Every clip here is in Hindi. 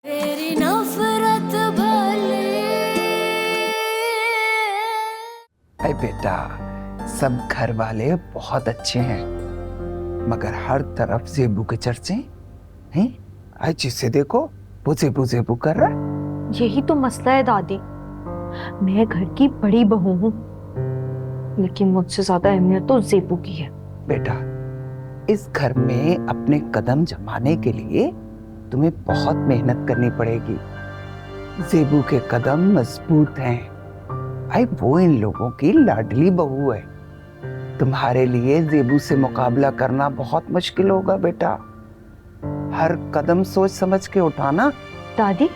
तेरी नफरत भले। अरे बेटा, सब घर वाले बहुत अच्छे हैं, मगर हर तरफ ज़ेबू के चर्चे हैं। आज जिसे देखो वो ज़ेबू कर रहा है। यही तो मसला है दादी। मैं घर की बड़ी बहू हूँ, लेकिन मुझसे ज्यादा अहमियत तो ज़ेबू की है। बेटा, इस घर में अपने कदम जमाने के लिए तुम्हें बहुत मेहनत करनी पड़ेगी। ज़ेबू के कदम मजबूत हैं। भाई, वो इन लोगों की लाडली बहू है। तुम्हारे लिए ज़ेबू से मुकाबला करना बहुत मुश्किल होगा बेटा। हर कदम सोच समझ के उठाना। दादी,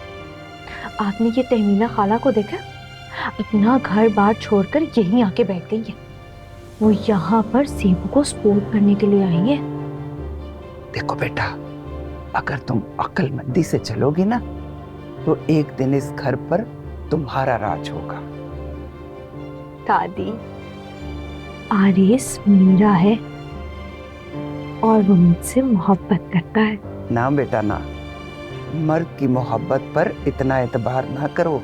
आपने ये तहमीना खाला को देखा? अपना घर बार छोड़कर यहीं आके बैठ गई है। वो यहाँ पर ज़ेबू को सपोर्ट करने के लिए आई है। देखो बेटा, अगर तुम अक्लमंदी से चलोगी ना, तो एक दिन इस घर पर तुम्हारा राज होगा। दादी, आरिस मेरा है और वो मुझसे मोहब्बत करता है। ना बेटा ना, मर्द की मोहब्बत पर इतना एतबार ना करो।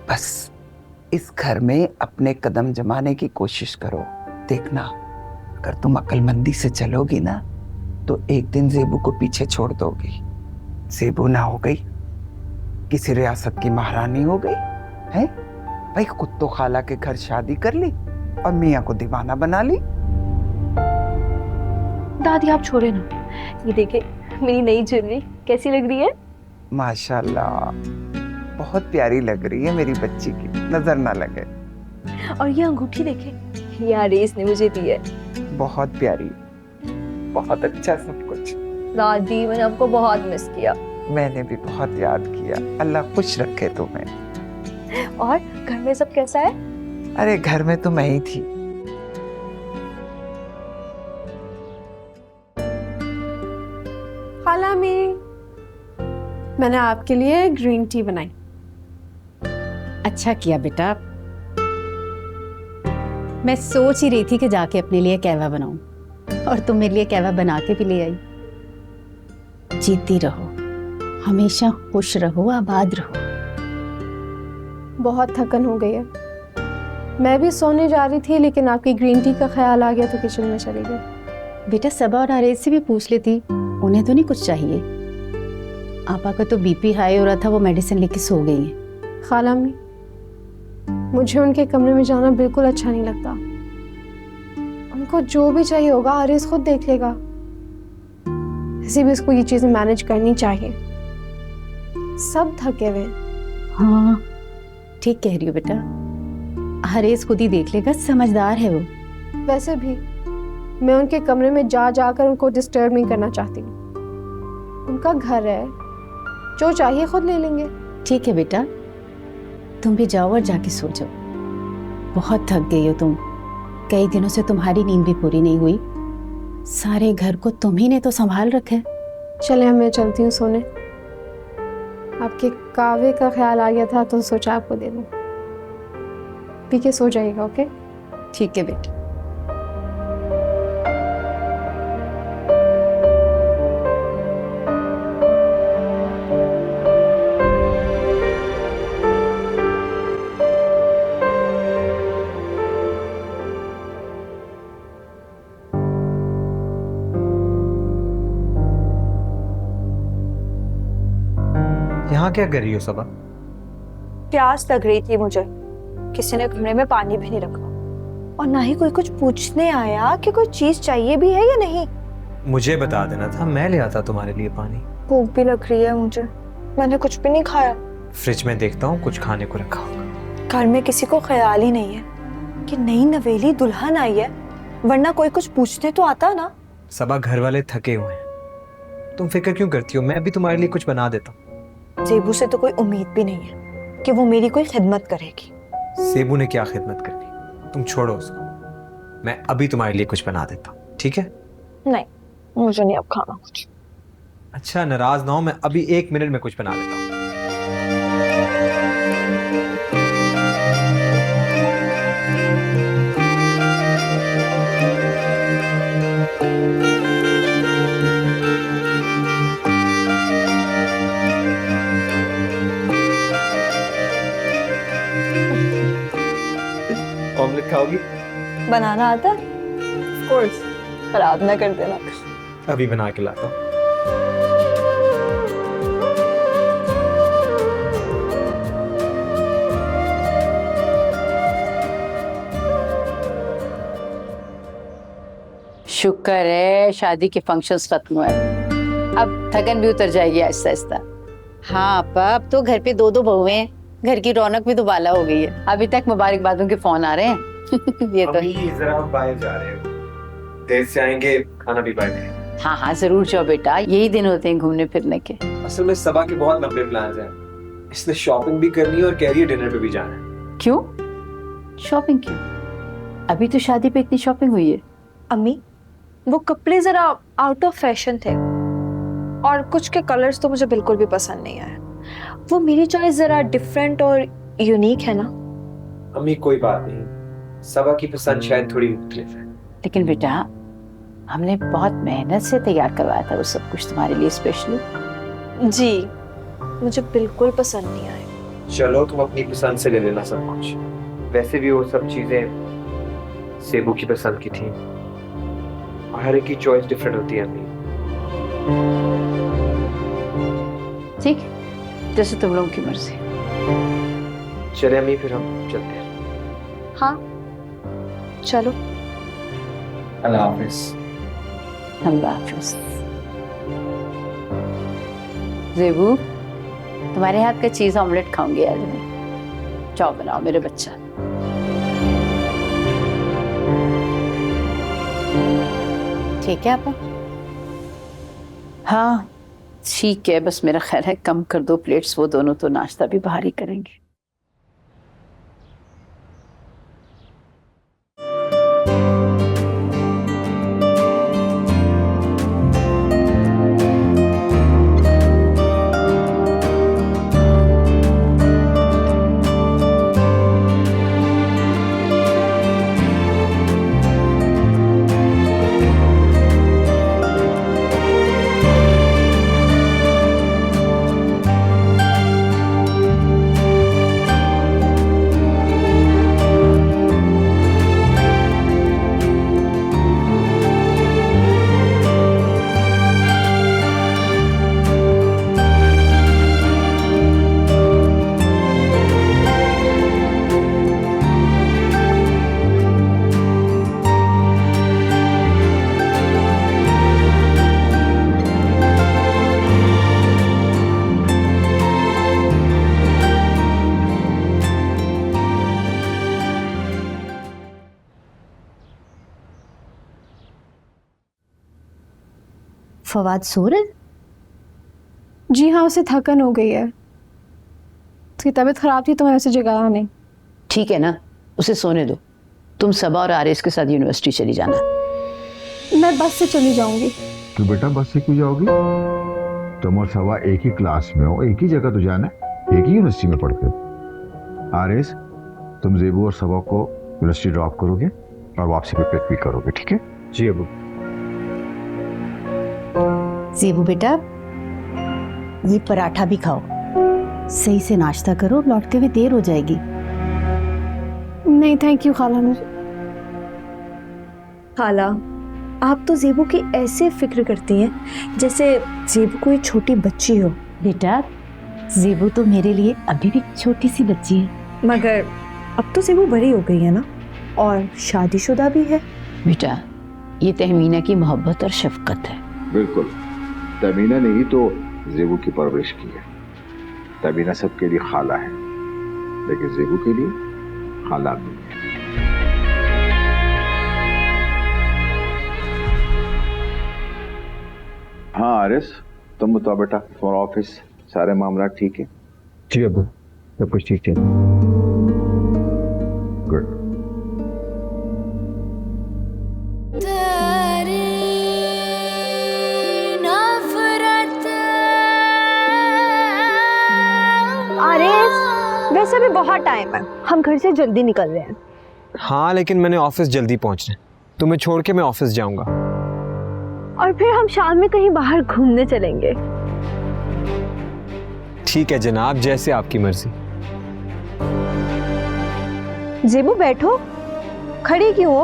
बस इस घर में अपने कदम जमाने की कोशिश करो। देखना, अगर तुम अक्लमंदी से चलोगी ना, तो एक दिन ज़ेबू को पीछे छोड़ दोगी। ज़ेबू ना हो गई, किसी रियासत की महारानी हो गई है। भाई, खुद तो खाला के घर शादी कर ली और मियाँ को दीवाना बना ली। दादी आप छोड़े ना, ये देखे मेरी नई ज्वेलरी कैसी लग रही है? माशाल्लाह, बहुत प्यारी लग रही है मेरी बच्ची की, नजर ना लगे। और ये अंगूठी देखे, ये आरिस ने मुझे दी है। बहुत प्यारी, बहुत अच्छा सब कुछ। दादी, मैंने आपको बहुत मिस किया। मैंने भी बहुत याद किया। अल्लाह खुश रखे तुम्हें। और घर में सब कैसा है? अरे, घर में तो मैं ही थी। खाला मैंने आपके लिए ग्रीन टी बनाई। अच्छा किया बेटा। मैं सोच ही रही थी कि जाके अपने लिए कहवा बनाऊं, और तुम मेरे लिए कहवा बना के भी ले आई। जीती रहो, हमेशा खुश रहो, आबाद रहो। बहुत थकन हो गई है। मैं भी सोने जा रही थी, लेकिन आपकी ग्रीन टी का ख्याल आ गया तो किचन में चली गई। बेटा, सबा और आरेज से भी पूछ लेती, उन्हें तो नहीं कुछ चाहिए। आपा का तो बीपी हाई हो रहा था, वो मेडिसिन लेके सो गई हैं। खाला मुझे उनके कमरे में जाना बिल्कुल अच्छा नहीं लगता। उनको जो भी चाहिए होगा आरिस खुद देख लेगा। किसी भी इसको ये चीजें मैनेज करनी चाहिए। सब थके हुए। हाँ, ठीक कह रही हो बेटा। हरेज खुद ही देख लेगा, समझदार है वो। वैसे भी मैं उनके कमरे में जा जाकर उनको डिस्टर्ब नहीं करना चाहती। उनका घर है, जो चाहिए खुद ले लेंगे। ठीक है बेटा, तुम भी जाओ और जाके सो जाओ। बहुत थक गई हो तुम। कई दिनों से तुम्हारी नींद भी पूरी नहीं हुई। सारे घर को तुम ही ने तो संभाल रखा है। चले, मैं चलती हूँ सोने। आपके कावे का ख्याल आ गया था तो सोचा आपको दे दूं। पी के सो जाइएगा, ओके? ठीक है बेटा। यहाँ क्या कर रही हो सबा? प्यास लग रही थी मुझे। किसी ने कमरे में पानी भी नहीं रखा, और ना ही कोई कुछ पूछने आया कि कोई चीज चाहिए भी है या नहीं। मुझे बता देना था, मैं ले आता तुम्हारे लिए पानी। भूख भी लग रही है मुझे, मैंने कुछ भी नहीं खाया। फ्रिज में देखता हूँ, कुछ खाने को रखा होगा। घर में किसी को ख्याल ही नहीं है कि नई नवेली दुल्हन आई है, वरना कोई कुछ पूछने तो आता ना। सबा, घर वाले थके हुए हैं, तुम फिक्र क्यों करती हो? मैं भी तुम्हारे लिए कुछ बना देता हूँ। ज़ेबू से तो कोई उम्मीद भी नहीं है कि वो मेरी कोई खिदमत करेगी। ज़ेबू ने क्या खिदमत करनी, तुम छोड़ो उसको। मैं अभी तुम्हारे लिए कुछ बना देता हूँ, ठीक है? नहीं, मुझे नहीं अब खाना कुछ। अच्छा, नाराज ना हो, मैं अभी 1 मिनट में कुछ बना देता हूँ। बनाना आता है? Of course. खराब ना कर देना। अभी बना के लाता हूँ। शुक्र है शादी के फंक्शंस खत्म हुए, अब थकन भी उतर जाएगी आहिस्ता आहिस्ता। हाँ अपा, अब तो घर पे 2-2 बहुएं हैं, घर की रौनक भी दोबारा हो गई है। अभी तक मुबारकबादों के फोन आ रहे हैं। ये तो अभी जरा हम बाहर जा रहे हैं, देर से आएंगे, खाना भी पाएंगे। हाँ हाँ जरूर जाओ बेटा, यही दिन होते हैं घूमने फिरने के। असल में सबा के बहुत लंबे प्लान्स हैं, इसने शॉपिंग भी करनी है और कह रही है डिनर पे भी जाना है। क्यों शॉपिंग क्यों? अभी तो शादी पे इतनी शॉपिंग हुई है। अम्मी, वो कपड़े जरा आउट ऑफ फैशन थे और कुछ के कलर्स तो मुझे बिल्कुल भी पसंद नहीं आए। वो मेरी चॉइस जरा डिफरेंट और यूनिक है ना। अम्मी कोई बात नहीं, सबा की पसंद शायद थोड़ी मुख्तलिफ है। लेकिन बेटा हमने बहुत मेहनत से तैयार करवाया था वो सब कुछ तुम्हारे लिए स्पेशली। जी, मुझे बिल्कुल पसंद नहीं आए। चलो तुम अपनी पसंद से ले लेना सब कुछ। वैसे भी वो सब चीजें सेबू की पसंद की थी, हर एक की चॉइस डिफरेंट होती है अम्मी। ठीक, जैसे तुम लोगों की मर्जी। चले अम्मी फिर हम चलते हैं। हाँ चलो। अल्लाह हाफिज। अल्लाह हाफिज। ज़ेबू, तुम्हारे हाथ का चीज ऑमलेट खाऊंगी आज मैं। चाव बनाओ मेरे बच्चा। ठीक है आपा? हाँ ठीक है, बस मेरा ख्याल है कम कर दो प्लेट्स, वो दोनों तो नाश्ता भी बाहर ही करेंगे। फवाद सो रहे? जी हाँ, उसे थकन हो गई है, उसकी तबीयत खराब थी तो मैं उसे जगाया नहीं। ठीक है ना, उसे सोने दो। तुम सबा और आरिस के साथ यूनिवर्सिटी चली जाना। मैं बस से चली जाऊंगी। तो बेटा बस से क्यों जाओगी? तुम और सबा एक ही क्लास में हो, एक ही जगह तो जाना है, एक ही यूनिवर्सिटी में पढ़ते हो। आरिस, तुम ज़ेबू और सबा को यूनिवर्सिटी ड्रॉप करोगे और वापसी पे पिक भी करोगे, ठीक है? जी अबू। ज़ेबू बेटा, ये पराठा भी खाओ, सही से नाश्ता करो, लौट के भी देर हो जाएगी। नहीं थैंक यू खाला। मुझे खाला, आप तो ज़ेबू की ऐसे फिक्र करती हैं जैसे ज़ेबू कोई छोटी बच्ची हो। बेटा ज़ेबू तो मेरे लिए अभी भी छोटी सी बच्ची है। मगर अब तो ज़ेबू बड़ी हो गई है ना, और शादीशुदा भी है। बेटा ये तहमीना की मोहब्बत और शफकत है। बिल्कुल, तमीना ने ही तो ज़ेबू की परवरिश की है। तमीना सबके लिए खाला है, लेकिन ज़ेबू के लिए खाला नहीं है। हाँ आरिस, तुम बताओ बेटा, तुम्हारा ऑफिस सारे मामला ठीक है? जी अबू, सब कुछ ठीक है। गुड। तेरी नफरत। आरिस, वैसे भी बहुत टाइम है, हम घर से जल्दी निकल रहे हैं। हाँ लेकिन मैंने ऑफिस जल्दी पहुंचना है, तुम्हें छोड़ के मैं ऑफिस जाऊंगा। और फिर हम शाम में कहीं बाहर घूमने चलेंगे। ठीक है जनाब, जैसे आपकी मर्जी। ज़ेबू बैठो। खड़ी क्यों हो?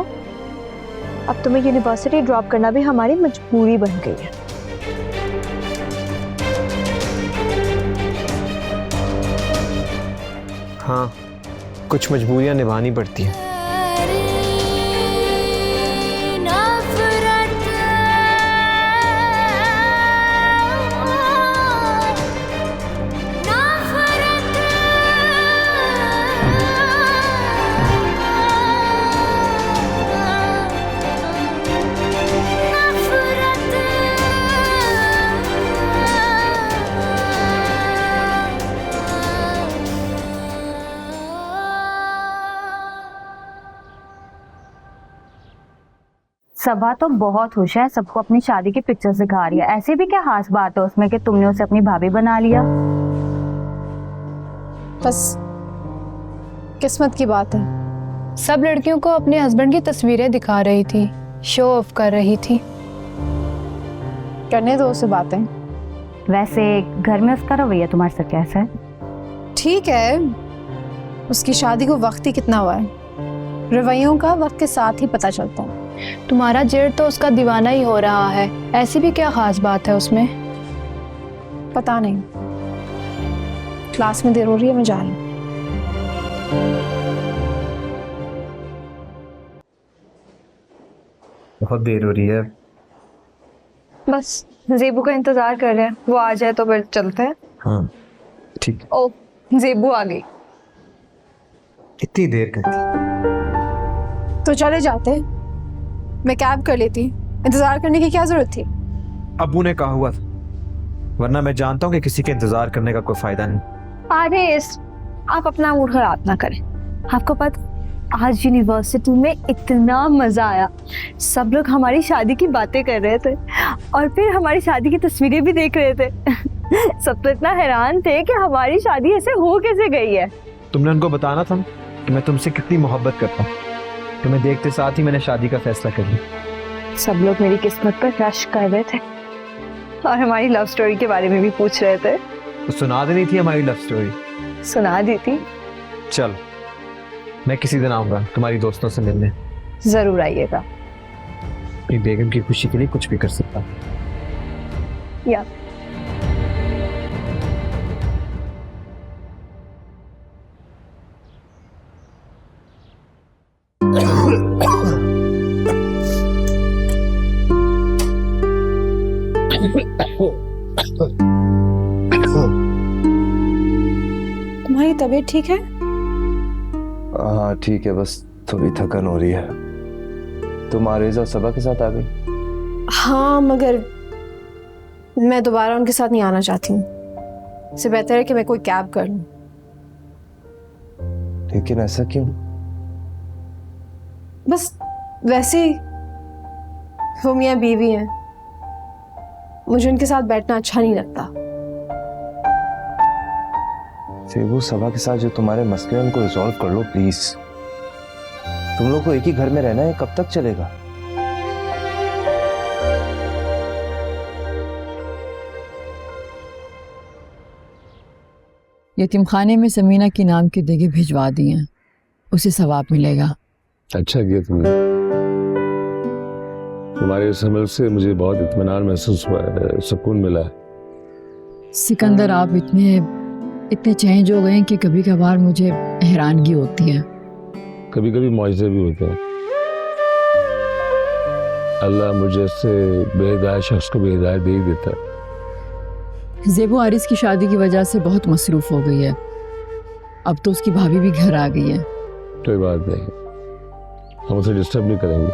अब तुम्हें यूनिवर्सिटी ड्रॉप करना भी हमारी मजबूरी बन गई है। हाँ, कुछ मजबूरियां निभानी पड़ती हैं। सबा तो बहुत खुश है, सबको अपनी शादी की पिक्चर्स दिखा रही है। ऐसे भी क्या खास बात है उसमें कि तुमने उसे अपनी भाभी बना लिया? बस किस्मत की बात है। सब लड़कियों को अपने हस्बैंड की तस्वीरें दिखा रही थी, शो ऑफ कर रही थी। करने दो उसे बातें। वैसे घर में उसका रवैया तुम्हारे साथ कैसा है? ठीक है, उसकी शादी को वक्त ही कितना हुआ है, रवैयों का वक्त के साथ ही पता चलता है। तुम्हारा जेठ तो उसका दीवाना ही हो रहा है, ऐसी भी क्या खास बात है उसमें? पता नहीं, क्लास में देर हो रही है, मैं जा रही हूँ। बहुत देर हो रही है। बस जेबू का इंतजार कर रहे हैं, वो आ जाए तो फिर चलते हैं। हाँ ठीक। ओ, जेबू आ गई। इतनी देर करती। तो चले जाते, मैं कैब कर लेती, इंतजार करने की क्या जरूरत थी? अबू ने कहा हुआ था, वरना मैं जानता हूँ कि किसी के इंतजार करने का कोई फायदा नहीं। आरिस, आप अपना मूड खराब ना करें। आपको पता आज यूनिवर्सिटी में इतना मजा आया, सब लोग हमारी शादी की बातें कर रहे थे और फिर हमारी शादी की तस्वीरें भी देख रहे थे। सब तो इतना हैरान थे कि हमारी शादी ऐसे हो कैसे गई है। तुमने उनको बताना था कि मैं तुमसे कितनी मोहब्बत करता हूँ। तुम्हें देखते साथ ही मैंने शादी का फैसला कर लिया। सब लोग मेरी किस्मत पर रश कर रहे थे और हमारी लव स्टोरी के बारे में भी पूछ रहे थे। तो सुना देनी थी हमारी लव स्टोरी। सुना दी थी। चल, मैं किसी दिन आऊंगा तुम्हारी दोस्तोसे मिलने। जरूर आइएगा। अपनी बेगम की खुशी के लिए कुछ भी कर सकता हूं। या तुम्हारी तबीयत ठीक है? हाँ ठीक है, बस थोड़ी थकन हो रही है। तुम आरिज़ और सबा के साथ आ गई? हाँ, मगर मैं दोबारा उनके साथ नहीं आना चाहती हूँ। इससे बेहतर है कि मैं कोई कैब कर लूँ। लेकिन ऐसा क्यों? बस वैसे ही, वो मियाँ बीवी हैं, मुझे उनके साथ बैठना अच्छा नहीं लगता। सेबू, सबा के साथ जो तुम्हारे मसले हैं उनको रिजॉल्व कर लो प्लीज। तुम लोग को एक ही घर में रहना है, कब तक चलेगा? यतीमखाने में समीना की नाम की जगह भिजवा दी हैं, उसे सवाब मिलेगा। अच्छा किया तुमने। तुम्हारे इस अमल से मुझे बहुत इत्मीनान महसूस हुआ है, सुकून मिला है। सिकंदर, आप इतने चेंज हो गए हैं कि कभी कभार मुझे हैरानगी होती है। कभी कभी मुआवजे भी होते हैं। अल्लाह मुझे से बेहिदायत शख्स को बेहिदायत दे ही देता है। ज़ेबू आरिस की शादी की वजह से बहुत मसरूफ हो गई है, अब तो उसकी भाभी भी घर आ गई है। कोई बात नहीं, हम उसे डिस्टर्ब नहीं करेंगे,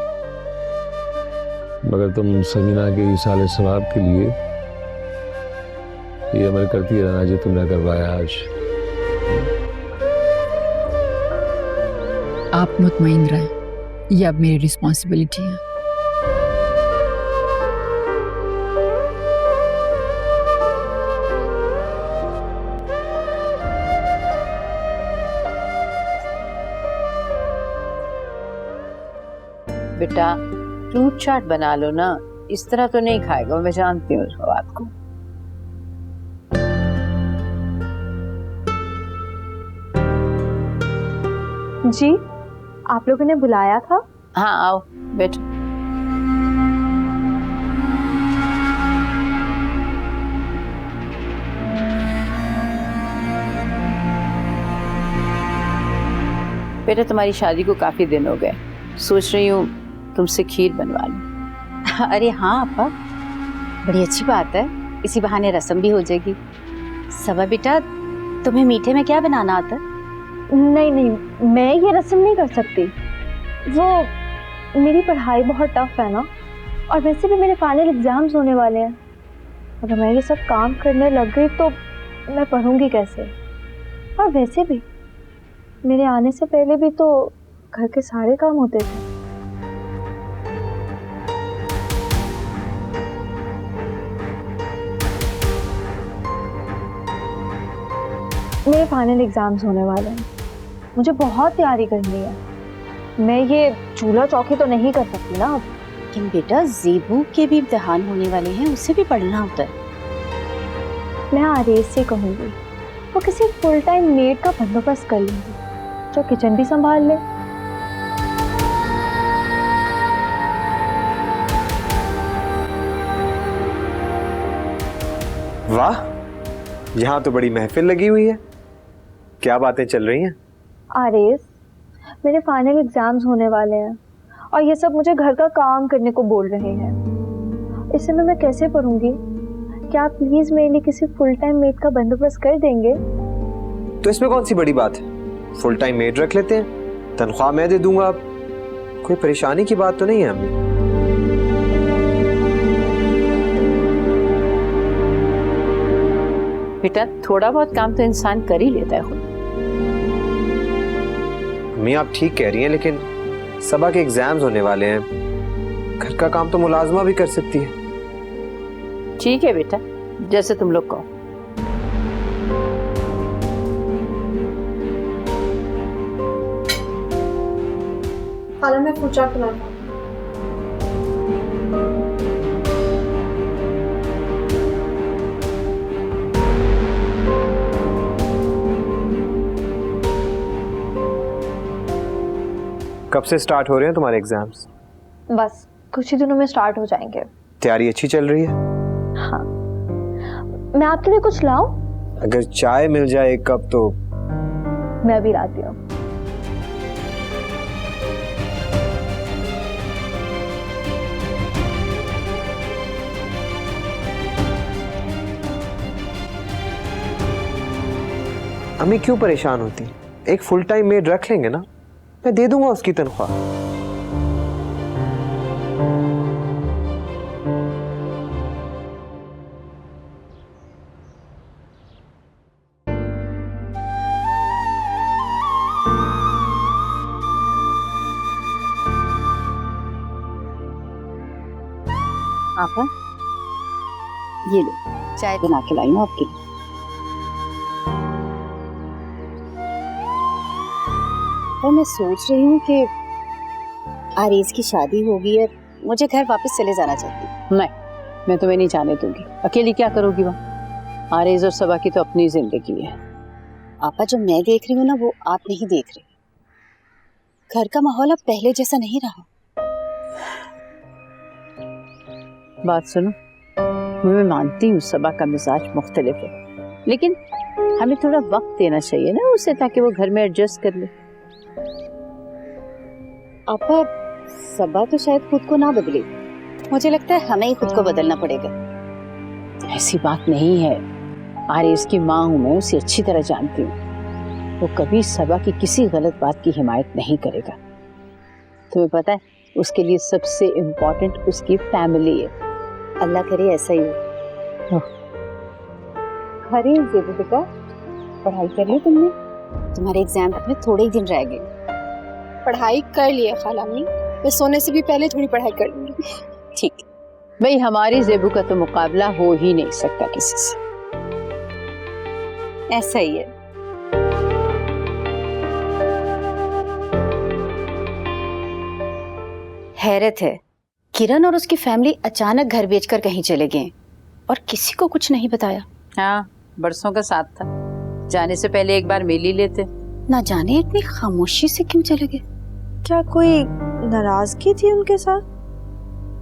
मगर तुम समीना के इसाले सवाब के लिए ये अमल करती रहना जो तुमने करवाया आज। आप मुतमईन रहें, ये अब मेरी रिस्पॉन्सिबिलिटी है। बेटा फ्रूट चाट बना लो ना, इस तरह तो नहीं खाएगा, मैं जानती हूँ उस बात को। जी, आप लोगों ने बुलाया था? हाँ आओ बैठो। बेटा तुम्हारी शादी को काफी दिन हो गए, सोच रही हूँ तुमसे खीर बनवा लूं। अरे हाँ अपा, बड़ी अच्छी बात है, इसी बहाने रस्म भी हो जाएगी। सबा बेटा, तुम्हें मीठे में क्या बनाना आता है? नहीं नहीं, मैं ये रस्म नहीं कर सकती। वो मेरी पढ़ाई बहुत टफ है ना, और वैसे भी मेरे फाइनल एग्जाम्स होने वाले हैं। अगर मैं ये सब काम करने लग गई तो मैं पढ़ूंगी कैसे? और वैसे भी मेरे आने से पहले भी तो घर के सारे काम होते थे। मेरे फाइनल एग्जाम्स होने वाले हैं, मुझे बहुत तैयारी करनी है। मैं ये चूल्हा चौकी तो नहीं कर सकती ना अब। लेकिन बेटा ज़ेबू के भी इम्तिहान होने वाले हैं, उसे भी पढ़ना होता है। मैं आरेज से कहूँगी वो किसी फुल टाइम मेड का बंदोबस्त कर लेंगी जो किचन भी संभाल ले। वाह, यहाँ तो बड़ी महफिल लगी हुई है। क्या बातें चल रही हैं? आरेज, मेरे फाइनल एग्जाम्स होने वाले हैं और ये सब मुझे घर का काम करने को बोल रहे हैं। इस समय मैं कैसे पढ़ूंगी? क्या आप प्लीज मेरे लिए किसी फुल टाइम मेड का बंदोबस्त कर देंगे? तो इसमें कौन सी बड़ी बात है, फुल टाइम मेड रख लेते हैं, तनख्वाह मैं दे दूंगा। अब कोई परेशानी की बात तो नहीं है अम्मी। बेटा थोड़ा बहुत काम तो इंसान कर ही लेता है खुद। अम्मी आप ठीक कह रही हैं, लेकिन सबा के एग्जाम्स होने वाले हैं, घर का काम तो मुलाजमा भी कर सकती है। ठीक है बेटा, जैसे तुम लोग कहो। खाला मैं फ्रूट चाट बनाता हूँ। कब से स्टार्ट हो रहे हैं तुम्हारे एग्जाम्स? बस कुछ ही दिनों में स्टार्ट हो जाएंगे। तैयारी अच्छी चल रही है? हाँ, मैं आपके लिए कुछ लाऊं? अगर चाय मिल जाए एक कप तो। मैं भी लाती हूँ। अम्मी क्यों परेशान होती? एक फुल टाइम मेड रख लेंगे ना, मैं दे दूंगा उसकी तनख्वाह। आपा ये लो, चाय बना के लाई हूँ आपके लिए। तो मैं सोच रही हूँ कि आरेज की शादी हो गई है, मुझे घर वापस चले जाना चाहिए। नहीं, मैं तुम्हें नहीं जाने दूंगी। अकेली क्या करोगी वहाँ? आरेज और सबा की तो अपनी जिंदगी है। आपा जो मैं देख रही हूँ ना वो आप नहीं देख रही। घर का माहौल अब पहले जैसा नहीं रहा। बात सुनो, मैं मानती हूँ सबा का मिजाज मुख्तलिफ है, लेकिन हमें थोड़ा वक्त देना चाहिए ना उसे, ताकि वो घर में एडजस्ट कर ले। आपा सबा तो शायद खुद को ना बदले, मुझे लगता है हमें ही खुद को बदलना पड़ेगा। ऐसी बात नहीं है, आरेज की माँ हूँ मैं, उसे अच्छी तरह जानती हूँ। वो कभी सबा की किसी गलत बात की हिमायत नहीं करेगा। तुम्हें पता है, उसके लिए सबसे इम्पोर्टेंट उसकी फैमिली है। अल्लाह करे ऐसा ही हो। अरे ज़ेबू बेटा, पढ़ाई कर ली तुमने? तुम्हारे एग्जाम में थोड़े ही दिन रह गए। पढ़ाई कर ली है खाला अम्मी, मैं सोने से भी पहले थोड़ी पढ़ाई कर लूंगी। ठीक भाई, हमारी ज़ेबू का तो मुकाबला हो ही नहीं सकता किसी से। ऐसा ही है। हैरत है, किरण और उसकी फैमिली अचानक घर बेचकर कहीं चले गए और किसी को कुछ नहीं बताया। हाँ, बरसों का साथ था, जाने से पहले एक बार मिल ही लेते। ना जाने इतनी खामोशी से क्यों चले गए। क्या कोई नाराजगी थी उनके साथ?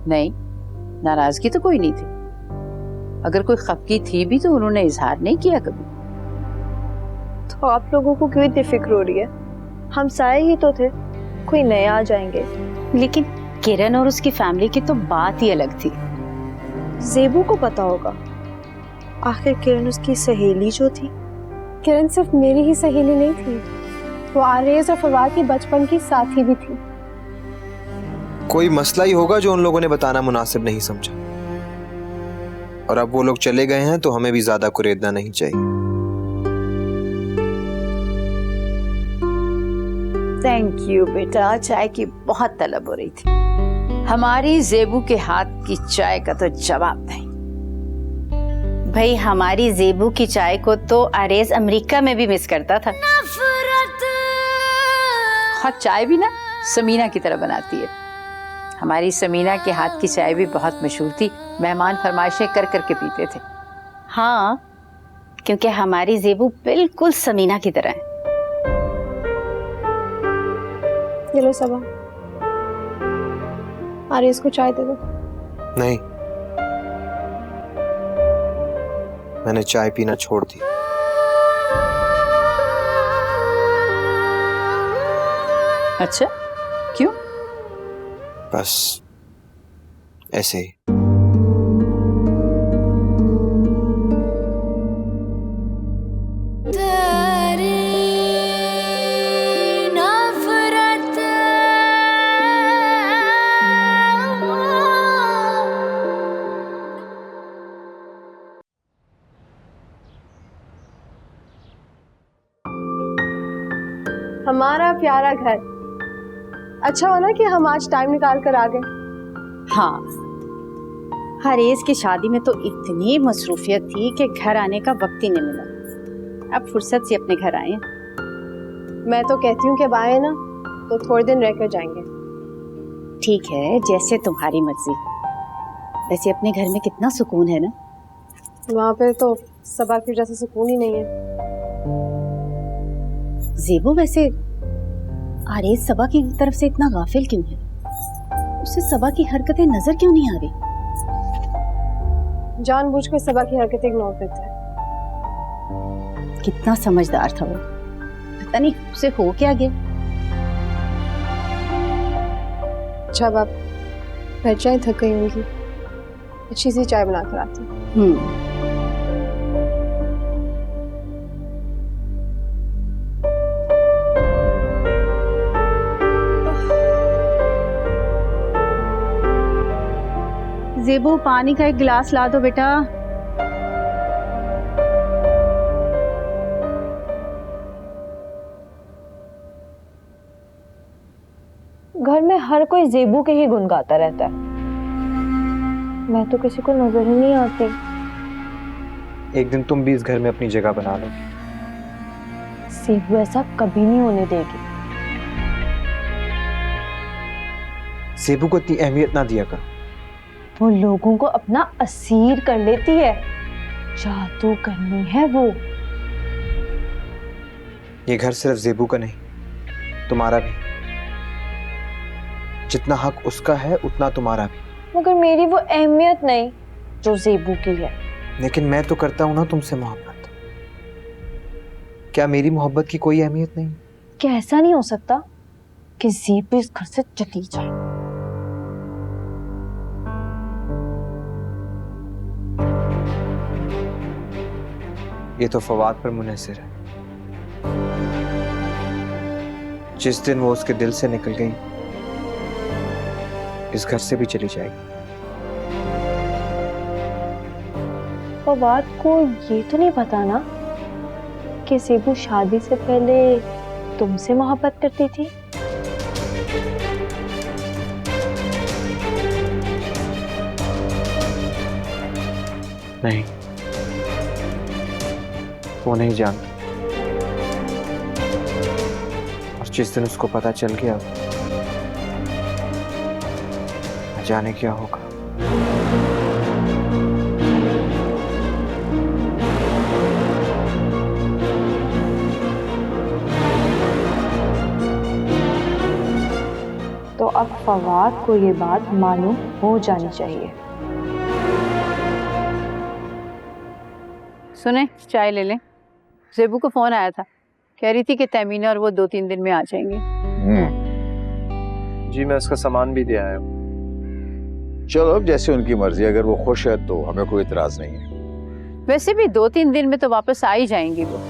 नहीं, नाराजगी तो कोई नहीं थी। अगर कोई खफगी थी भी तो उन्होंने इजहार नहीं किया कभी। तो आप लोगों को क्यों इतनी फिक्र हो रही है? हम साए ही तो थे, कोई नए आ जाएंगे। लेकिन किरण और उसकी फैमिली की तो बात ही अलग थी। ज़ेबू को पता होगा, आखिर किरण उसकी सहेली जो थी। किरण सिर्फ मेरी ही सहेली नहीं थी, वो आरेज और फवाद की बचपन की साथी भी थी। कोई मसला ही होगा जो उन लोगों ने बताना मुनासिब नहीं समझा, और अब वो लोग चले गए हैं तो हमें भी ज्यादा कुरेदना नहीं चाहिए। थैंक यू बेटा, चाय की बहुत तलब हो रही थी। हमारी ज़ेबू के हाथ की चाय का तो जवाब नहीं। भाई हमारी ज़ेबू की चाय को तो आरेज अमेरिका में भी मिस करता था। हाँ, चाय भी ना समीना की तरह बनाती है। हमारी समीना के हाथ की चाय भी बहुत मशहूर थी, मेहमान फरमाइशें कर करके पीते थे। हाँ, क्योंकि हमारी ज़ेबू बिल्कुल समीना की तरह है। ये लो सबा, आरेज को चाय दे दो। नहीं, मैंने चाय पीना छोड़ दी। अच्छा, क्यों? बस ऐसे ही। हमारा प्यारा घर, अच्छा हो ना कि हम आज टाइम निकाल कर आ गए। हाँ, आरेज की शादी में तो इतनी मसरूफियत थी कि घर आने का वक्त ही नहीं मिला। अब फुर्सत से अपने घर आए हैं। मैं तो कहती हूँ कि अब आए ना तो थोड़े दिन रहकर जाएंगे। ठीक है, जैसे तुम्हारी मर्जी। वैसे अपने घर में कितना सुकून है ना। वहाँ पे तो सबा की वजह से सुकून ही नहीं है। ज़ेबू, वैसे आरेज सबा की तरफ से इतना गाफिल क्यों है? उसे सबा की हरकतें नजर क्यों नहीं आ रही? जानबूझकर सबा की हरकतें इग्नोर करता है। कितना समझदार था वो। पता नहीं उसे हो क्या गया। अच्छा बाप, घर चाय थक गई होंगी, अच्छी सी चाय बना कर आती हूँ। ज़ेबू, पानी का एक गिलास ला दो बेटा। घर में हर कोई ज़ेबू के ही गुण गाता रहता है, मैं तो किसी को नजर ही नहीं आती। एक दिन तुम भी इस घर में अपनी जगह बना लो। ज़ेबू ऐसा कभी नहीं होने देगी। ज़ेबू को इतनी अहमियत ना दिया कर। वो लोगों को अपना असीर कर लेती है, जादू करनी है वो। ये घर सिर्फ ज़ेबू का नहीं, तुम्हारा भी। जितना हक उसका है उतना तुम्हारा भी। मगर मेरी वो अहमियत नहीं जो ज़ेबू की है। लेकिन मैं तो करता हूं ना तुमसे मोहब्बत। क्या मेरी मोहब्बत की कोई अहमियत नहीं? क्या ऐसा नहीं हो सकता कि ज़ेबू इस घर से चली जाए? ये तो फवाद पर मुनहसर है। जिस दिन वो उसके दिल से निकल गई, इस घर से भी चली जाएगी। फवाद को ये तो नहीं पता ना कि ज़ेबू शादी से पहले तुमसे मोहब्बत करती थी? नहीं, वो नहीं जानता। और जिस दिन उसको पता चल गया, न जाने क्या होगा। अब फवाद को ये बात मालूम हो जानी चाहिए। सुने, चाय ले लें। जेबू को फोन आया था, कह रही थी कि तमीना और वो 2-3 दिन में आ जाएंगे। जी मैं उसका सामान भी दे आया हूँ। चलो अब जैसे उनकी मर्जी, अगर वो खुश है तो हमें कोई इतराज नहीं है। वैसे भी 2-3 दिन में तो वापस आ ही जाएंगी वो।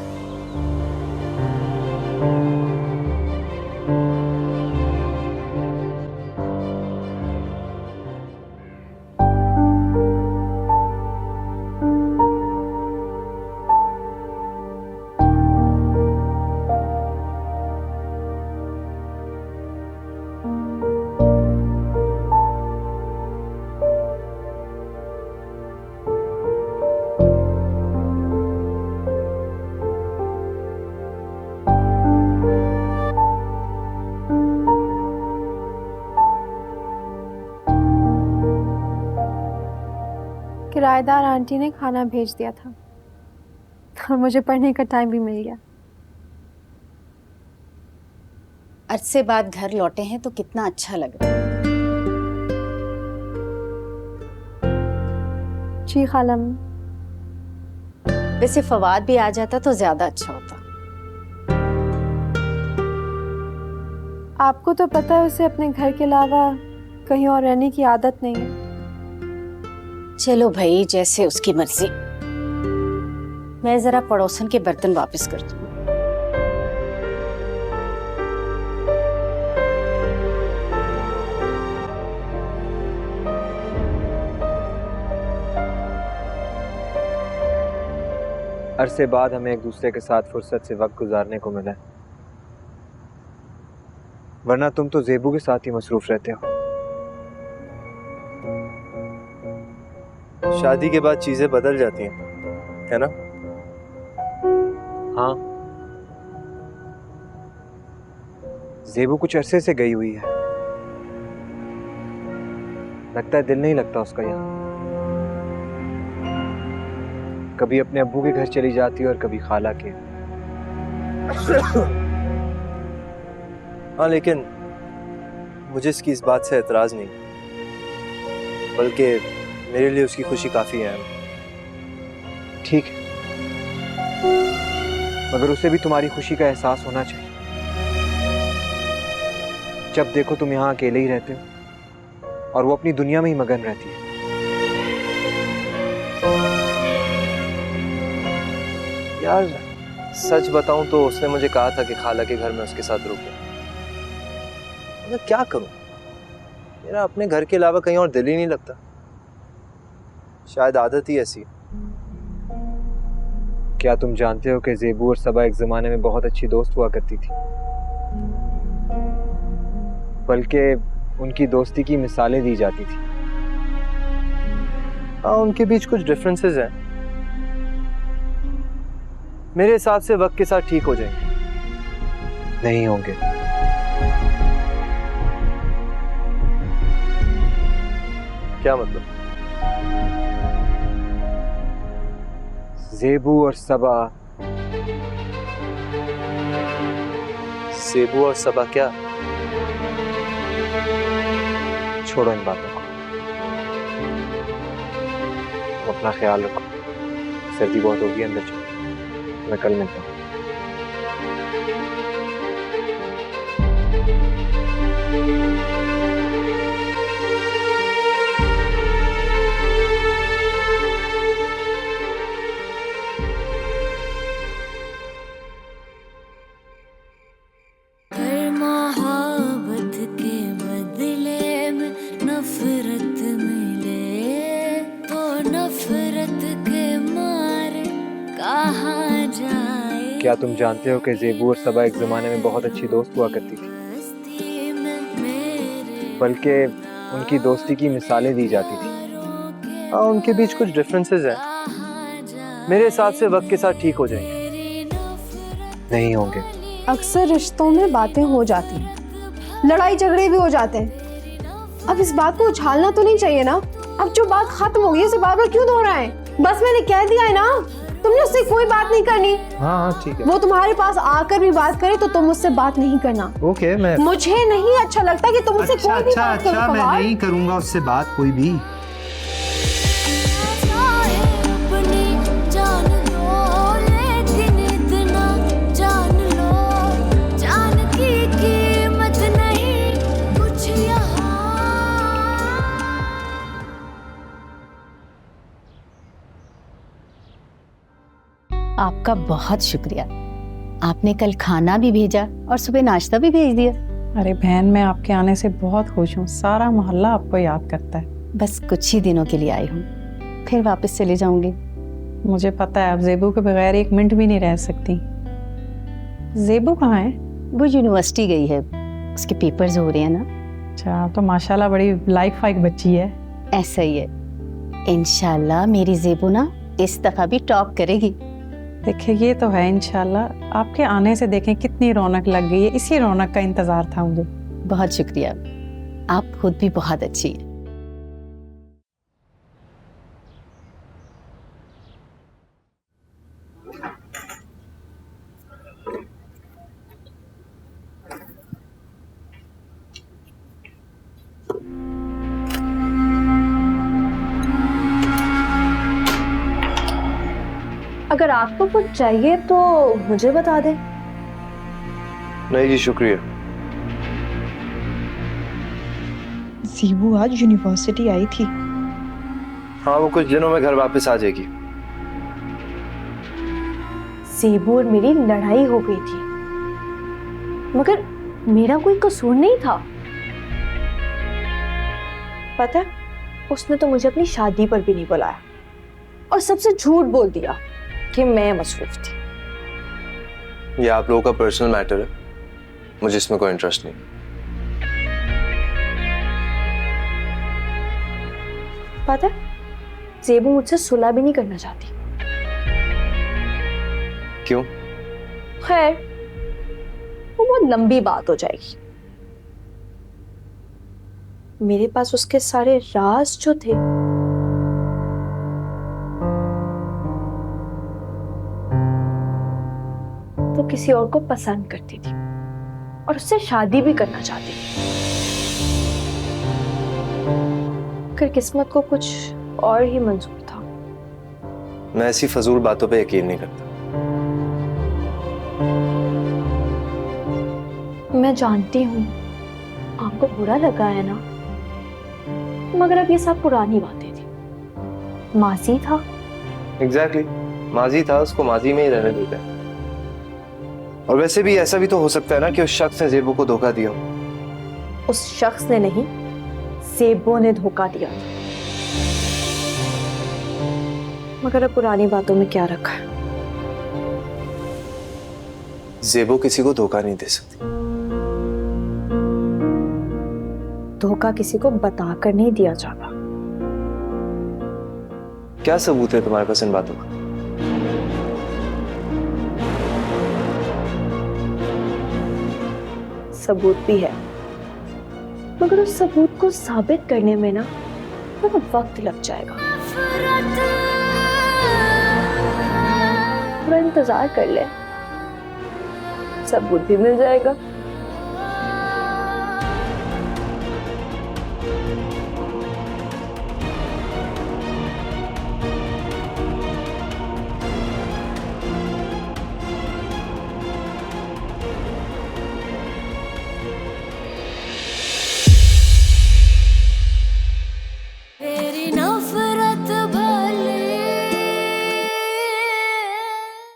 किराएदार आंटी ने खाना भेज दिया था और मुझे पढ़ने का टाइम भी मिल गया। अरसे बाद घर लौटे हैं तो कितना अच्छा लग रहा है। जी खालम। वैसे फवाद भी आ जाता तो ज्यादा अच्छा होता। आपको तो पता है उसे अपने घर के अलावा कहीं और रहने की आदत नहीं है। चलो भाई, जैसे उसकी मर्जी। मैं जरा पड़ोसन के बर्तन वापस कर दूं। अरसे बाद हमें एक दूसरे के साथ फुर्सत से वक्त गुजारने को मिला है, वरना तुम तो जेबू के साथ ही मसरूफ रहते हो। शादी के बाद चीजें बदल जाती हैं, है ना? हाँ, जेबू कुछ अरसे से गई हुई है, लगता है दिल नहीं लगता उसका यहाँ। कभी अपने अब्बू के घर चली जाती है और कभी खाला के। हाँ, लेकिन मुझे इसकी इस बात से एतराज नहीं, बल्कि मेरे लिए उसकी खुशी काफी है। ठीक है, मगर उसे भी तुम्हारी खुशी का एहसास होना चाहिए। जब देखो तुम यहाँ अकेले ही रहते हो और वो अपनी दुनिया में ही मगन रहती है। यार सच बताऊं तो उसने मुझे कहा था कि खाला के घर में उसके साथ रुके। मैं क्या करूं, मेरा अपने घर के अलावा कहीं और दिल ही नहीं लगता। शायद आदत ही ऐसी है। क्या तुम जानते हो कि जेबू और सबा एक जमाने में बहुत अच्छी दोस्त हुआ करती थी, बल्कि उनकी दोस्ती की मिसालें दी जाती थी। हाँ, उनके बीच कुछ डिफरेंसेस हैं। मेरे हिसाब से वक्त के साथ ठीक हो जाएंगे। नहीं होंगे। क्या मतलब? जेबू और सबा। सेबू और सबा क्या? छोड़ो इन बातों को, तुम अपना ख्याल रखो। सर्दी बहुत होगी, अंदर चलो, मैं कल मिलता हूँ। हर मोहब्बत के बदले में नफरत मिले तो नफरत के मारे कहाँ जाए। क्या तुम जानते हो कि जेबू और सबा एक जमाने में बहुत अच्छी दोस्त हुआ करती थी, बल्कि उनकी दोस्ती की मिसालें दी जाती थी। हाँ, उनके बीच कुछ डिफरेंसेस हैं। मेरे हिसाब से वक्त के साथ ठीक हो जाएंगे। नहीं होंगे। अक्सर रिश्तों में बातें हो जाती हैं, लड़ाई झगड़े भी हो जाते हैं। अब इस बात को उछालना तो नहीं चाहिए ना। अब जो बात खत्म हो गई उसे बार बार क्यों दोहराएं? बस मैंने कह दिया है ना। तुमने उससे कोई बात नहीं करनी। हाँ हाँ ठीक है। वो तुम्हारे पास आकर भी बात करे तो तुम उससे बात नहीं करना। ओके मैं मुझे नहीं अच्छा लगता कि तुम उससे कोई भी बात करो। मैं नहीं करूंगा उससे बात कोई भी। अपनी जान लो, लेकिन इतना जान लो, जान की कीमत नहीं कुछ यहाँ। आपका बहुत शुक्रिया। आपने कल खाना भी भेजा और सुबह नाश्ता भी भेज दिया। अरे बहन, मैं आपके आने से बहुत खुश हूँ। सारा मोहल्ला आपको याद करता है। बस कुछ ही दिनों के लिए आई हूँ, फिर वापस चले जाऊंगी। मुझे पता है आप ज़ेबू के बगैर एक मिनट भी नहीं रह सकती। ज़ेबू कहाँ है? वो यूनिवर्सिटी गई है, उसके पेपर्स हो रहे हैं ना। अच्छा, तो माशाल्लाह बड़ी लाइक फाइक बच्ची है। ऐसा ही है। इंशाल्लाह मेरी ज़ेबू ना इस दफा भी टॉप करेगी। देखिए ये तो है इंशाल्लाह। आपके आने से देखें कितनी रौनक लग गई है। इसी रौनक का इंतजार था मुझे। बहुत शुक्रिया। आप खुद भी बहुत अच्छी है। अगर आपको कुछ चाहिए तो मुझे बता दें। नहीं जी शुक्रिया। ज़ेबू आज यूनिवर्सिटी आई थी। हाँ वो कुछ दिनों में घर वापस आ जाएगी। ज़ेबू और मेरी लड़ाई हो गई थी, मगर मेरा कोई कसूर नहीं था। पता है, उसने तो मुझे अपनी शादी पर भी नहीं बुलाया और सबसे झूठ बोल दिया कि मैं मसरूफ थी। ये आप लोगों का पर्सनल मैटर है, मुझे इसमें कोई इंटरेस्ट नहीं। पता है, ज़ेबू मुझसे सुलह भी नहीं करना चाहती। क्यों? खैर, वो बहुत लंबी बात हो जाएगी। मेरे पास उसके सारे राज जो थे वो किसी और को पसंद करती थी और उससे शादी भी करना चाहती थी। कर किस्मत को कुछ और ही मंजूर था। मैं ऐसी फजूल बातों पे यकीन नहीं करता। मैं जानती हूँ आपको बुरा लगा है ना, मगर अब ये सब पुरानी बातें थी। माजी था। एग्जैक्टली, माजी था, उसको माजी में ही रहने देते हैं। और वैसे भी ऐसा भी तो हो सकता है ना कि उस शख्स ने ज़ेबू को धोखा दिया। उस शख्स ने नहीं, ज़ेबू ने धोखा दिया। मगर अब पुरानी बातों में क्या रखा है। ज़ेबू किसी को धोखा नहीं दे सकती। धोखा किसी को बताकर नहीं दिया जाता। क्या सबूत है तुम्हारे पास इन बातों का? सबूत भी है, मगर उस सबूत को साबित करने में ना थोड़ा वक्त लग जाएगा। थोड़ा इंतजार कर ले, सबूत भी मिल जाएगा।